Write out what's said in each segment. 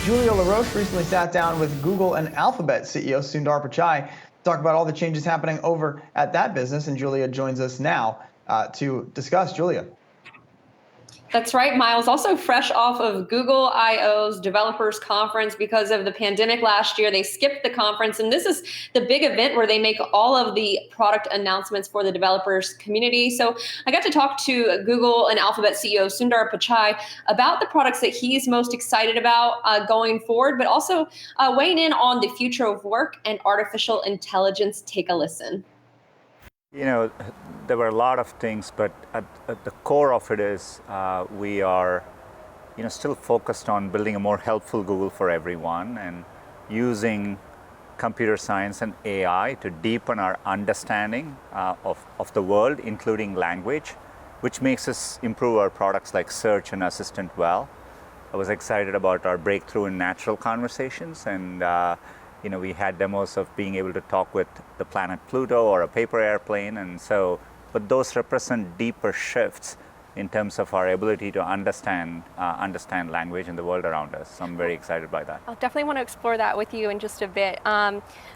Julia LaRoche recently sat down with Google and Alphabet CEO Sundar Pichai to talk about all the changes happening over at that business. And Julia joins us now to discuss. Julia. That's right, Miles. Also fresh off of Google I/O's developers conference because of the pandemic last year. They skipped the conference, and this is the big event where they make all of the product announcements for the developers community. So I got to talk to Google and Alphabet CEO Sundar Pichai about the products that he's most excited about going forward, but also weighing in on the future of work and artificial intelligence. Take a listen. You know, there were a lot of things, but at the core of it is we are, still focused on building a more helpful Google for everyone and using computer science and AI to deepen our understanding of the world, including language, which makes us improve our products like Search and Assistant well. I was excited about our breakthrough in natural conversations, and we had demos of being able to talk with the planet Pluto or a paper airplane, but those represent deeper shifts in terms of our ability to understand language in the world around us. So I'm very excited by that. I'll definitely want to explore that with you in just a bit.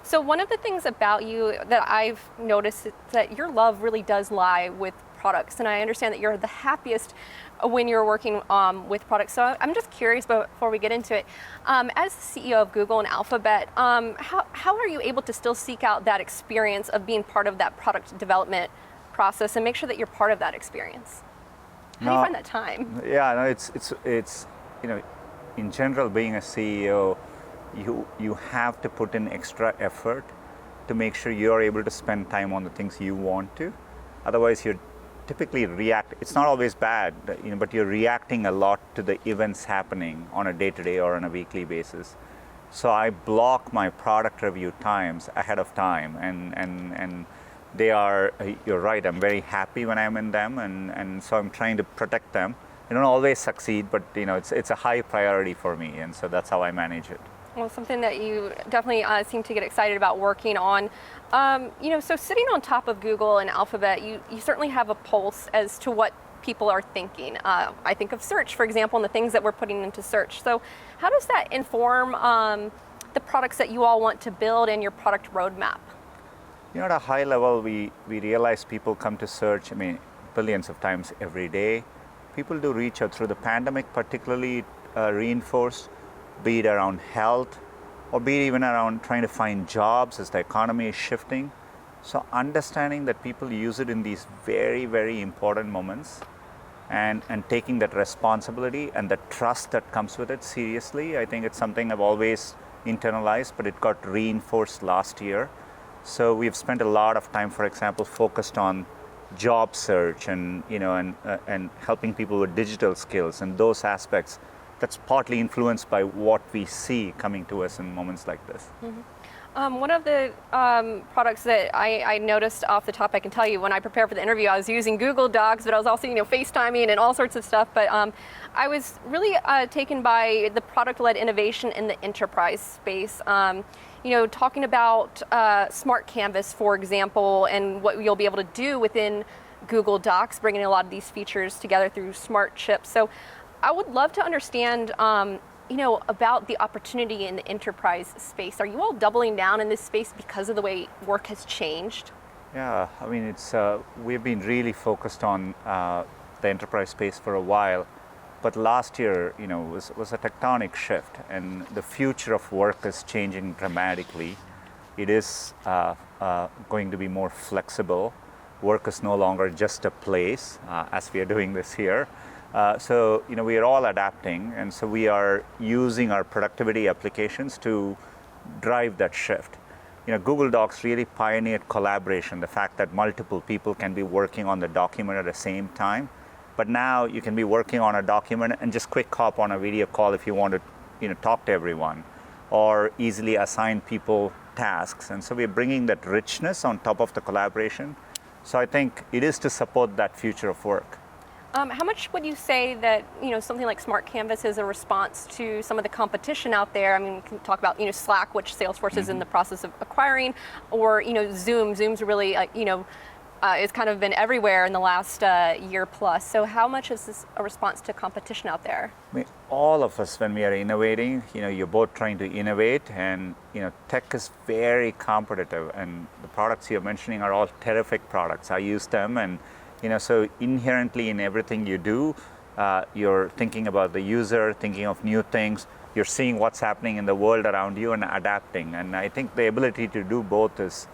So one of the things about you that I've noticed is that your love really does lie with products, and I understand that you're the happiest when you're working with products. So I'm just curious, before we get into it, as the CEO of Google and Alphabet, how are you able to still seek out that experience of being part of that product development process and make sure that you're part of that experience? How do you find that time? Yeah, no, it's in general, being a CEO, you have to put in extra effort to make sure you're able to spend time on the things you want to. Otherwise, you're typically it's not always bad, but you're reacting a lot to the events happening on a day-to-day or on a weekly basis. So I block my product review times ahead of time, and they are, you're right, I'm very happy when I'm in them, and so I'm trying to protect them. I don't always succeed, but it's a high priority for me, and so that's how I manage it. Well, something that you definitely seem to get excited about working on. So sitting on top of Google and Alphabet, you certainly have a pulse as to what people are thinking. I think of Search, for example, and the things that we're putting into Search. So how does that inform the products that you all want to build and your product roadmap? At a high level, we realize people come to Search, billions of times every day. People do reach out through the pandemic, particularly reinforced, be it around health, or be it even around trying to find jobs as the economy is shifting. So understanding that people use it in these very, very important moments and taking that responsibility and the trust that comes with it seriously, I think it's something I've always internalized, but it got reinforced last year. So we've spent a lot of time, for example, focused on job search and helping people with digital skills and those aspects. That's partly influenced by what we see coming to us in moments like this. Mm-hmm. One of the products that I noticed off the top, I can tell you, when I prepared for the interview, I was using Google Docs, but I was also FaceTiming and all sorts of stuff. But I was really taken by the product-led innovation in the enterprise space. Talking about Smart Canvas, for example, and what you'll be able to do within Google Docs, bringing a lot of these features together through smart chips. So I would love to understand, about the opportunity in the enterprise space. Are you all doubling down in this space because of the way work has changed? Yeah, we've been really focused on the enterprise space for a while, but last year, was a tectonic shift, and the future of work is changing dramatically. It is going to be more flexible. Work is no longer just a place, as we are doing this here. So we are all adapting, and so we are using our productivity applications to drive that shift. Google Docs really pioneered collaboration, the fact that multiple people can be working on the document at the same time. But now you can be working on a document and just quick hop on a video call if you want to talk to everyone, or easily assign people tasks. And so we're bringing that richness on top of the collaboration. So I think it is to support that future of work. How much would you say that something like Smart Canvas is a response to some of the competition out there? We can talk about Slack, which Salesforce is in the process of acquiring, or Zoom. Zoom's really it's kind of been everywhere in the last year plus. So how much is this a response to competition out there? I mean, all of us, when we are innovating, you're both trying to innovate, and tech is very competitive, and the products you're mentioning are all terrific products. I use them, and so inherently in everything you do, you're thinking about the user, thinking of new things. You're seeing what's happening in the world around you and adapting. And I think the ability to do both is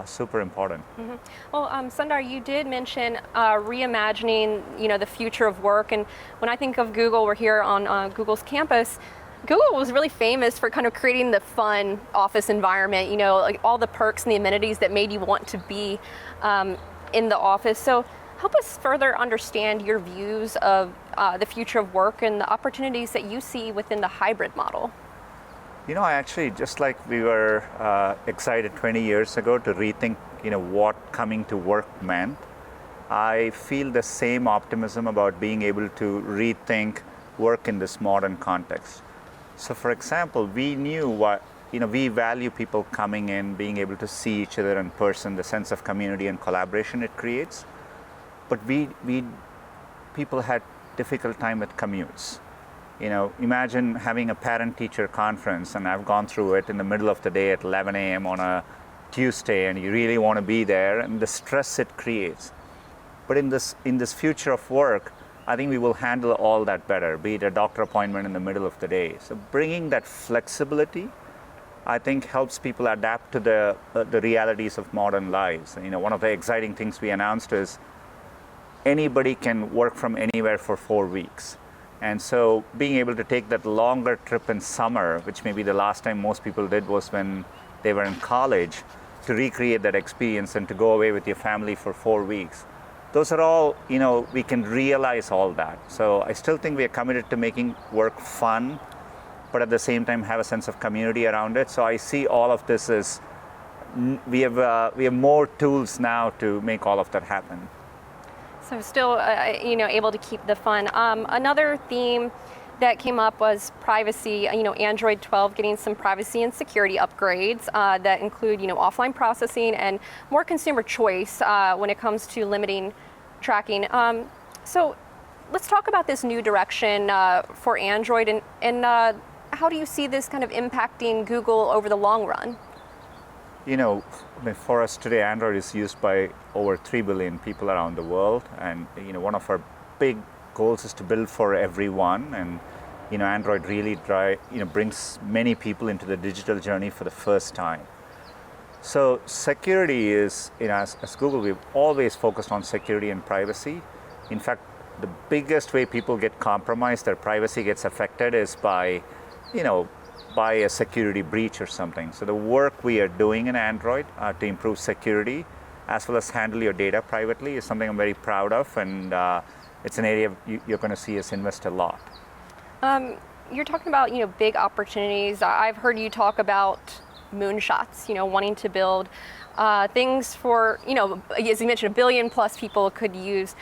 super important. Mm-hmm. Well, Sundar, you did mention reimagining, the future of work. And when I think of Google, we're here on Google's campus. Google was really famous for kind of creating the fun office environment, like all the perks and the amenities that made you want to be in the office. So help us further understand your views of the future of work and the opportunities that you see within the hybrid model. I actually, just like we were excited 20 years ago to rethink, what coming to work meant, I feel the same optimism about being able to rethink work in this modern context. So for example, we knew we value people coming in, being able to see each other in person, the sense of community and collaboration it creates. But people had difficult time with commutes. Imagine having a parent-teacher conference, and I've gone through it in the middle of the day at 11 a.m. on a Tuesday, and you really want to be there, and the stress it creates. But in this future of work, I think we will handle all that better, be it a doctor appointment in the middle of the day. So bringing that flexibility, I think, helps people adapt to the realities of modern lives. One of the exciting things we announced is anybody can work from anywhere for 4 weeks. And so being able to take that longer trip in summer, which maybe the last time most people did was when they were in college, to recreate that experience and to go away with your family for 4 weeks. Those are all, we can realize all that. So I still think we are committed to making work fun, but at the same time have a sense of community around it. So I see all of this as we have more tools now to make all of that happen. So still, able to keep the fun. Another theme that came up was privacy. Android 12 getting some privacy and security upgrades that include, offline processing and more consumer choice when it comes to limiting tracking. So let's talk about this new direction for Android, and how do you see this kind of impacting Google over the long run? For us today, Android is used by over 3 billion people around the world, and one of our big goals is to build for everyone. And Android really brings many people into the digital journey for the first time. So security is, as Google, we've always focused on security and privacy. In fact, the biggest way people get compromised, their privacy gets affected, is by a security breach or something. So the work we are doing in Android to improve security as well as handle your data privately is something I'm very proud of, and it's an area you're going to see us invest a lot. You're talking about big opportunities. I've heard you talk about moonshots, wanting to build things for, as you mentioned, 1 billion plus people could use.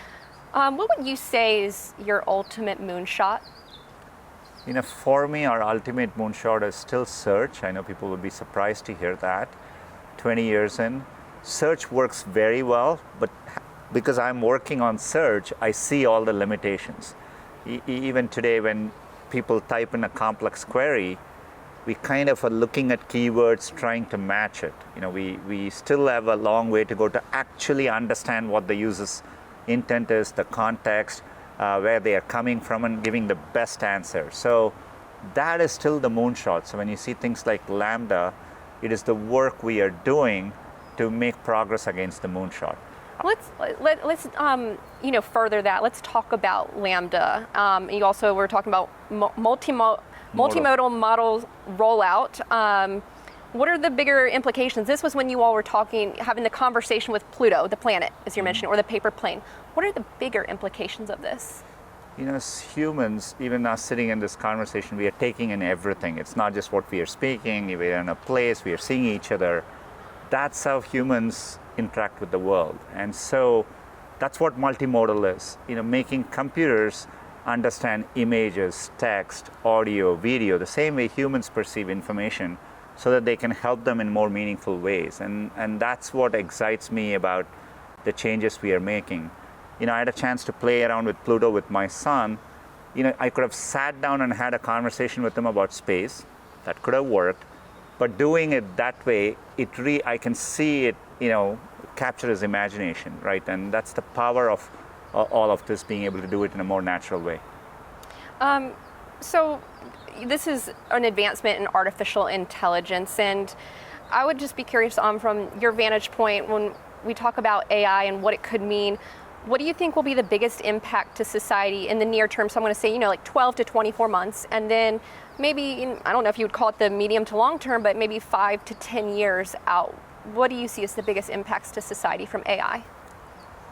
What would you say is your ultimate moonshot? For me, our ultimate moonshot is still search. I know people would be surprised to hear that. 20 years in, search works very well, but because I'm working on search, I see all the limitations. Even today, when people type in a complex query, we kind of are looking at keywords, trying to match it. We still have a long way to go to actually understand what the user's intent is, the context, where they are coming from, and giving the best answer. So that is still the moonshot. So when you see things like Lambda, it is the work we are doing to make progress against the moonshot. Let's further that. Let's talk about Lambda. You also were talking about multimodal model rollout. What are the bigger implications? This was when you all were having the conversation with Pluto, the planet, as you mentioned, or the paper plane. What are the bigger implications of this? As humans, even us sitting in this conversation, we are taking in everything. It's not just what we are speaking. We are in a place, we are seeing each other. That's how humans interact with the world. And so that's what multimodal is. Making computers understand images, text, audio, video, the same way humans perceive information, so that they can help them in more meaningful ways. And that's what excites me about the changes we are making. I had a chance to play around with Pluto with my son. I could have sat down and had a conversation with him about space. That could have worked. But doing it that way, I can see it, capture his imagination, right? And that's the power of all of this, being able to do it in a more natural way. So this is an advancement in artificial intelligence, and I would just be curious from your vantage point, when we talk about AI and what it could mean, what do you think will be the biggest impact to society in the near term? So I'm going to say, like 12 to 24 months, and then maybe, I don't know if you would call it the medium to long term, but maybe 5 to 10 years out. What do you see as the biggest impacts to society from AI?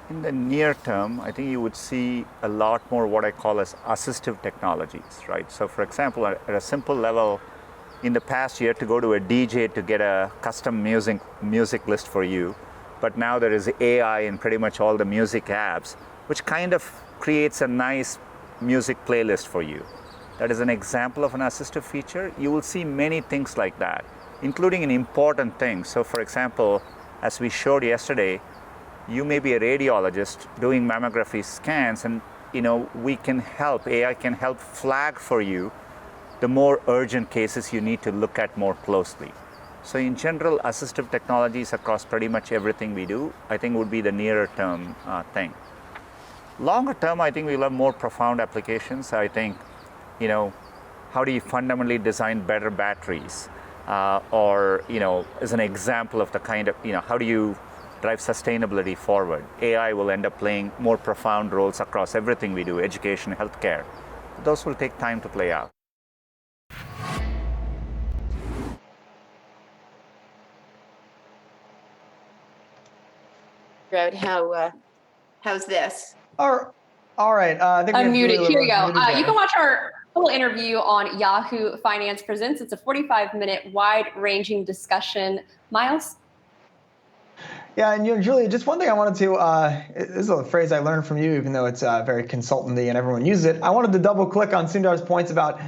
In the near term, I think you would see a lot more what I call as assistive technologies, right? So for example, at a simple level, in the past you had to go to a DJ to get a custom music list for you. But now there is AI in pretty much all the music apps, which kind of creates a nice music playlist for you. That is an example of an assistive feature. You will see many things like that, including an important thing. So for example, as we showed yesterday, you may be a radiologist doing mammography scans, and AI can help flag for you the more urgent cases you need to look at more closely. So in general, assistive technologies across pretty much everything we do, I think would be the nearer term thing. Longer term, I think we'll have more profound applications. I think, how do you fundamentally design better batteries? Or, as an example of the kind of, how do you drive sustainability forward? AI will end up playing more profound roles across everything we do, education, healthcare. Those will take time to play out. How's this? All right. I think we have Unmuted. Julie Here you LaRoche go. muted You there. can watch our full interview on Yahoo Finance Presents. It's a 45-minute wide-ranging discussion. Miles? Yeah, and Julia, just one thing I wanted to, this is a phrase I learned from you, even though it's very consultant-y and everyone uses it. I wanted to double click on Sundar's points about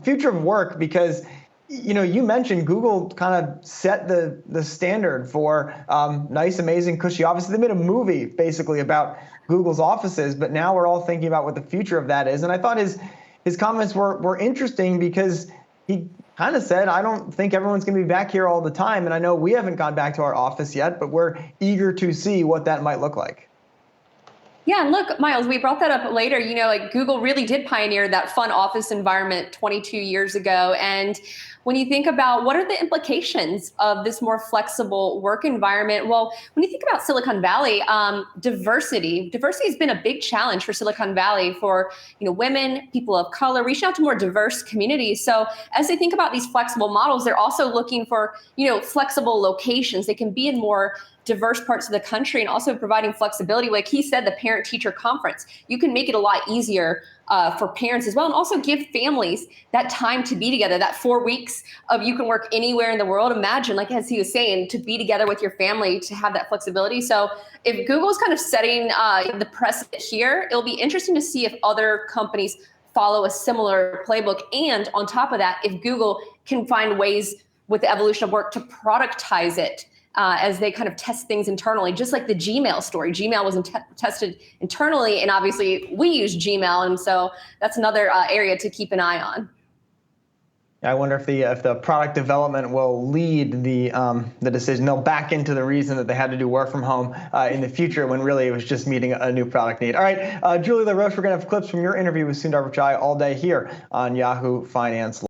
future of work, because you mentioned Google kind of set the standard for nice, amazing, cushy offices. They made a movie basically about Google's offices, but now we're all thinking about what the future of that is. And I thought his comments were interesting, because he kind of said, I don't think everyone's going to be back here all the time. And I know we haven't gone back to our office yet, but we're eager to see what that might look like. Yeah, and look, Miles, we brought that up later. Google really did pioneer that fun office environment 22 years ago. And when you think about what are the implications of this more flexible work environment, well, when you think about Silicon Valley, diversity has been a big challenge for Silicon Valley, for women, people of color, reaching out to more diverse communities. So as they think about these flexible models, they're also looking for flexible locations. They can be in more diverse parts of the country, and also providing flexibility. Like he said, the parent-teacher conference, you can make it a lot easier for parents as well, and also give families that time to be together, that 4 weeks of you can work anywhere in the world. Imagine, like as he was saying, to be together with your family, to have that flexibility. So if Google's kind of setting the precedent here, it'll be interesting to see if other companies follow a similar playbook. And on top of that, if Google can find ways with the evolution of work to productize it, as they kind of test things internally, just like the Gmail story. Gmail was tested internally, and obviously we use Gmail, and so that's another area to keep an eye on. I wonder if the product development will lead the decision. They'll back into the reason that they had to do work from home in the future, when really it was just meeting a new product need. All right, Julie LaRoche, we're going to have clips from your interview with Sundar Pichai all day here on Yahoo Finance.